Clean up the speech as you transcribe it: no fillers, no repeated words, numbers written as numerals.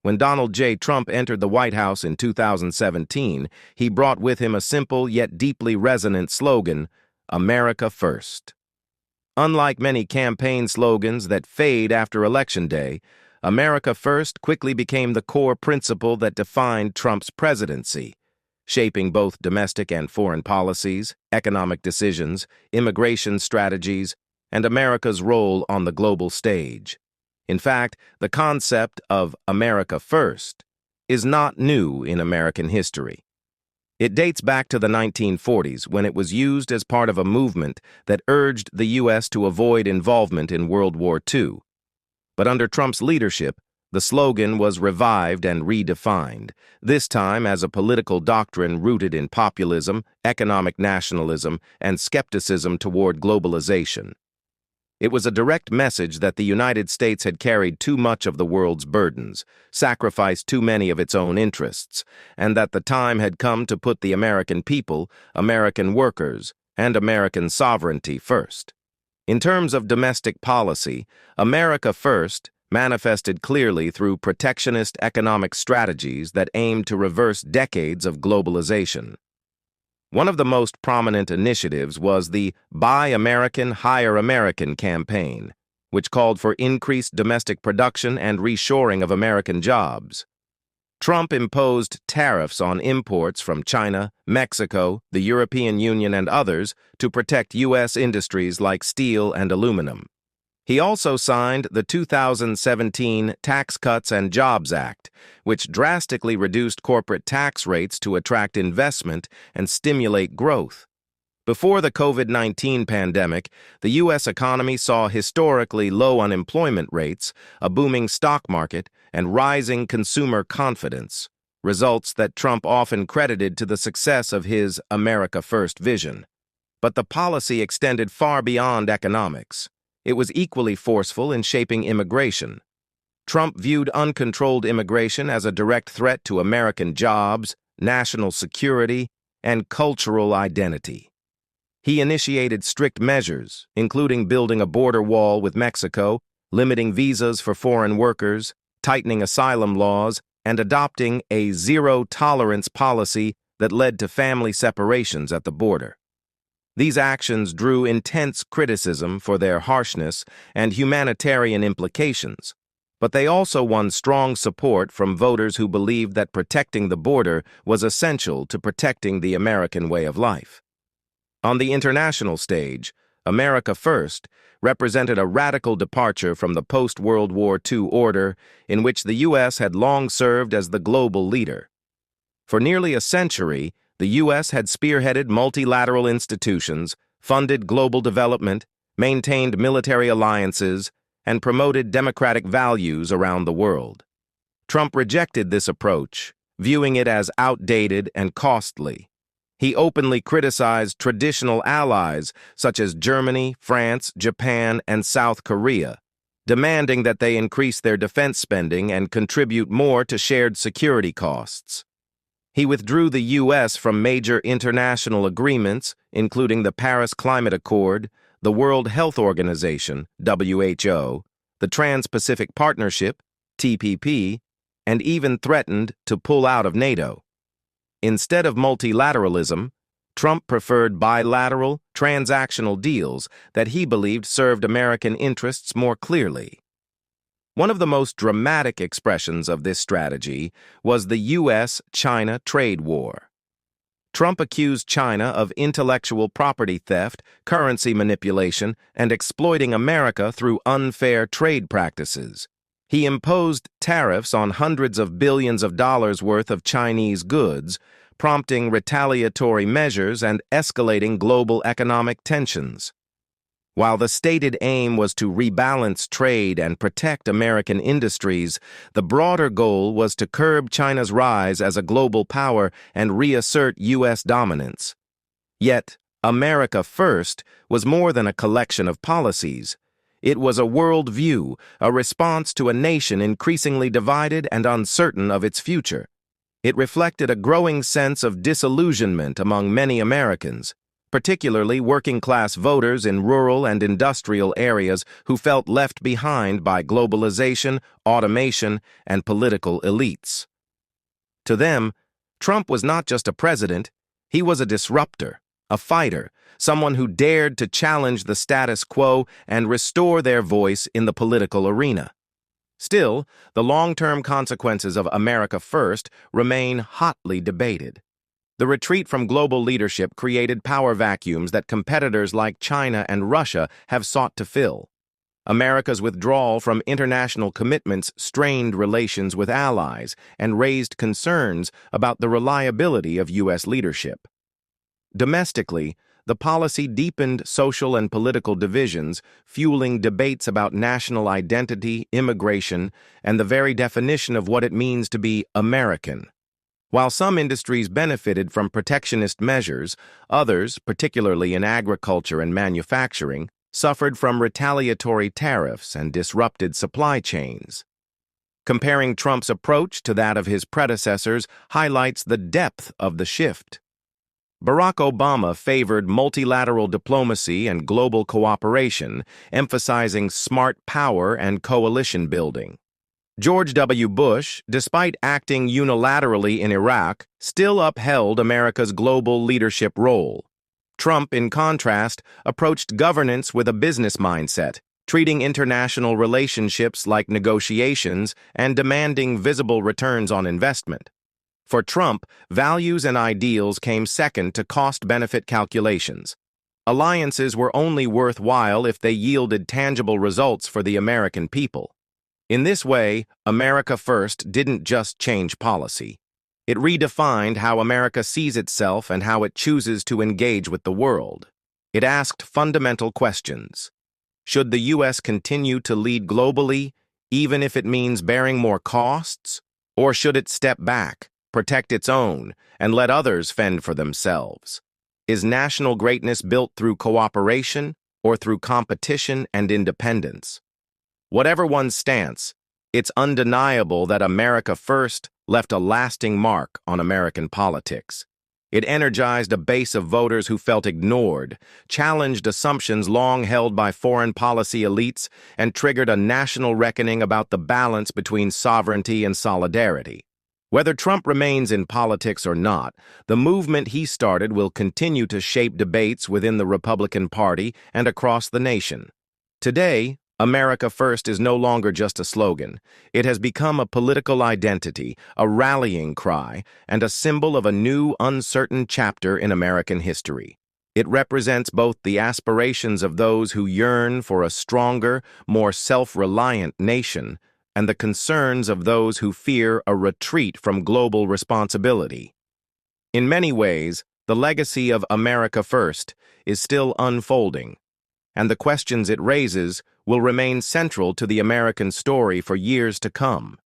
When Donald J. Trump entered the White House in 2017, he brought with him a simple yet deeply resonant slogan, America First. Unlike many campaign slogans that fade after Election Day, America First quickly became the core principle that defined Trump's presidency, shaping both domestic and foreign policies, economic decisions, immigration strategies, and America's role on the global stage. In fact, the concept of America First is not new in American history. It dates back to the 1940s when it was used as part of a movement that urged the U.S. to avoid involvement in World War II. But under Trump's leadership, the slogan was revived and redefined, this time as a political doctrine rooted in populism, economic nationalism, and skepticism toward globalization. It was a direct message that the United States had carried too much of the world's burdens, sacrificed too many of its own interests, and that the time had come to put the American people, American workers, and American sovereignty first. In terms of domestic policy, America First manifested clearly through protectionist economic strategies that aimed to reverse decades of globalization. One of the most prominent initiatives was the Buy American, Hire American campaign, which called for increased domestic production and reshoring of American jobs. Trump imposed tariffs on imports from China, Mexico, the European Union, and others to protect U.S. industries like steel and aluminum. He also signed the 2017 Tax Cuts and Jobs Act, which drastically reduced corporate tax rates to attract investment and stimulate growth. Before the COVID-19 pandemic, the U.S. economy saw historically low unemployment rates, a booming stock market, and rising consumer confidence, results that Trump often credited to the success of his America First vision. But the policy extended far beyond economics. It was equally forceful in shaping immigration. Trump viewed uncontrolled immigration as a direct threat to American jobs, national security, and cultural identity. He initiated strict measures, including building a border wall with Mexico, limiting visas for foreign workers, tightening asylum laws, and adopting a zero-tolerance policy that led to family separations at the border. These actions drew intense criticism for their harshness and humanitarian implications, but they also won strong support from voters who believed that protecting the border was essential to protecting the American way of life. On the international stage, America First represented a radical departure from the post-World War II order in which the U.S. had long served as the global leader. For nearly a century, the U.S. had spearheaded multilateral institutions, funded global development, maintained military alliances, and promoted democratic values around the world. Trump rejected this approach, viewing it as outdated and costly. He openly criticized traditional allies such as Germany, France, Japan, and South Korea, demanding that they increase their defense spending and contribute more to shared security costs. He withdrew the U.S. from major international agreements, including the Paris Climate Accord, the World Health Organization, WHO, the Trans-Pacific Partnership, TPP, and even threatened to pull out of NATO. Instead of multilateralism, Trump preferred bilateral, transactional deals that he believed served American interests more clearly. One of the most dramatic expressions of this strategy was the U.S.-China trade war. Trump accused China of intellectual property theft, currency manipulation, and exploiting America through unfair trade practices. He imposed tariffs on hundreds of billions of dollars worth of Chinese goods, prompting retaliatory measures and escalating global economic tensions. While the stated aim was to rebalance trade and protect American industries, the broader goal was to curb China's rise as a global power and reassert U.S. dominance. Yet, America First was more than a collection of policies. It was a worldview, a response to a nation increasingly divided and uncertain of its future. It reflected a growing sense of disillusionment among many Americans, particularly working-class voters in rural and industrial areas who felt left behind by globalization, automation, and political elites. To them, Trump was not just a president, he was a disruptor, a fighter, someone who dared to challenge the status quo and restore their voice in the political arena. Still, the long-term consequences of America First remain hotly debated. The retreat from global leadership created power vacuums that competitors like China and Russia have sought to fill. America's withdrawal from international commitments strained relations with allies and raised concerns about the reliability of U.S. leadership. Domestically, the policy deepened social and political divisions, fueling debates about national identity, immigration, and the very definition of what it means to be American. While some industries benefited from protectionist measures, others, particularly in agriculture and manufacturing, suffered from retaliatory tariffs and disrupted supply chains. Comparing Trump's approach to that of his predecessors highlights the depth of the shift. Barack Obama favored multilateral diplomacy and global cooperation, emphasizing smart power and coalition building. George W. Bush, despite acting unilaterally in Iraq, still upheld America's global leadership role. Trump, in contrast, approached governance with a business mindset, treating international relationships like negotiations and demanding visible returns on investment. For Trump, values and ideals came second to cost-benefit calculations. Alliances were only worthwhile if they yielded tangible results for the American people. In this way, America First didn't just change policy. It redefined how America sees itself and how it chooses to engage with the world. It asked fundamental questions. Should the U.S. continue to lead globally, even if it means bearing more costs? Or should it step back, protect its own, and let others fend for themselves? Is national greatness built through cooperation or through competition and independence? Whatever one's stance, it's undeniable that America First left a lasting mark on American politics. It energized a base of voters who felt ignored, challenged assumptions long held by foreign policy elites, and triggered a national reckoning about the balance between sovereignty and solidarity. Whether Trump remains in politics or not, the movement he started will continue to shape debates within the Republican Party and across the nation. Today, America First is no longer just a slogan. It has become a political identity, a rallying cry, and a symbol of a new, uncertain chapter in American history. It represents both the aspirations of those who yearn for a stronger, more self-reliant nation, and the concerns of those who fear a retreat from global responsibility. In many ways, the legacy of America First is still unfolding, and the questions it raises will remain central to the American story for years to come.